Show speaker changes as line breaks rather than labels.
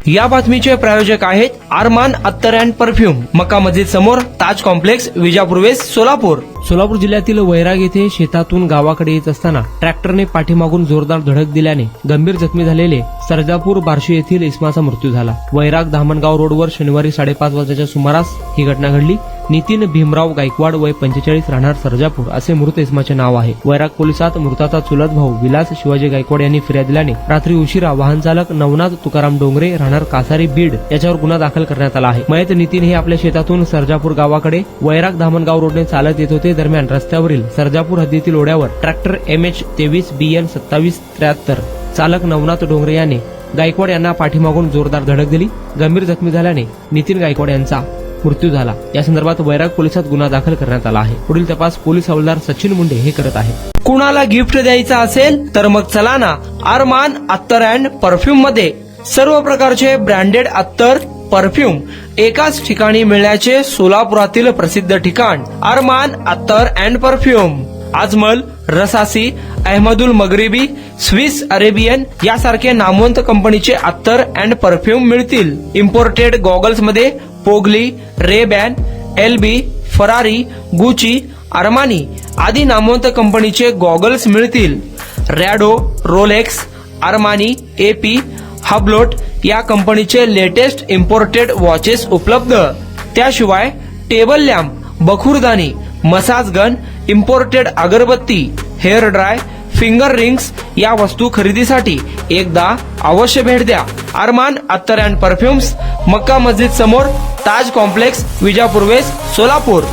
या बातमीचे प्रायोजक आहेत अरमान अत्तर अँड परफ्यूम, मक्का मस्जिद समोर, ताज कॉम्प्लेक्स, विजापूर वेस्ट, सोलापूर. सोलापूर जिल्ह्यातील वैराग येथे शेतातून गावाकडे येत असताना ट्रॅक्टरने पाठीमागून जोरदार धडक दिल्याने गंभीर जखमी झालेले सर्जापूर बार्शी येथील इसमाचा मृत्यू झाला. वैराग धामणगाव रोडवर शनिवारी 5:30 वाजताच्या सुमारास ही घटना घडली. नितीन भीमराव गायकवाड, वय 45, राहणार सर्जापूर असे मृत इसमाचे नाव आहे. वैराग पोलिसात मृताचा चुलत भाऊ विलास शिवाजी गायकवाड यांनी फिर्याद दिल्याने रात्री उशिरा वाहन चालक नवनाथ तुकाराम डोंगरे, राहणार कासारी, बीड याच्यावर गुन्हा दाखल करण्यात आला आहे. मयत नितीन हे आपल्या शेतातून सर्जापूर गावाकडे वैराग धामणगाव रोडने चालत येत होते. दरम्यान रस्त्यावरील सर्जापूर हद्दीतील ओढ्यावर ट्रॅक्टर MH 23 BN 2773 चालक नवनाथ डोंगरे याने गायकवाड यांना पाठीमागून जोरदार धडक दिली. गंभीर जखमी झाल्याने नितीन गायकवाड यांचा मृत्यू झाला. या संदर्भात वैराग पोलिसात गुन्हा दाखल करण्यात आला आहे. पुढील तपास पोलीस हवालदार सचिन मुंडे हे करत आहेत. कुणाला गिफ्ट द्यायचं असेल तर मग चला ना अरमान अत्तर अँड परफ्यूम मध्ये. सर्व प्रकारचे ब्रँडेड अत्तर, परफ्यूम एकाच ठिकाणी मिळण्याचे सोलापुरातील प्रसिद्ध ठिकाण Armaan Attar and perfume. Ajmal, Rasasi, Ahmed al Maghribi, Swiss Arabian यासारखे नामवंत कंपनीचे अत्तर अँड परफ्यूम मिळतील. इम्पोर्टेड गॉगल्स मध्ये पोगली, RayBan, LB, Ferrari, Gucci, Armani आदी नामवंत कंपनीचे गॉगल्स मिळतील. Rado, Rolex, Armani, AP, Hublot या कंपनीचे लेटेस्ट इम्पोर्टेड वॉचेस उपलब्ध. त्याशिवाय टेबल लॅम्प, बखुरदानी, massage gun, imported agarbatti, hair dry, finger rings या वस्तू खरेदीसाठी एकदा अवश्य भेट द्या. अरमान अत्तर अँड परफ्यूम्स, मक्का मस्जिद समोर, ताज कॉम्प्लेक्स, विजापूर वेस्ट, सोलापूर.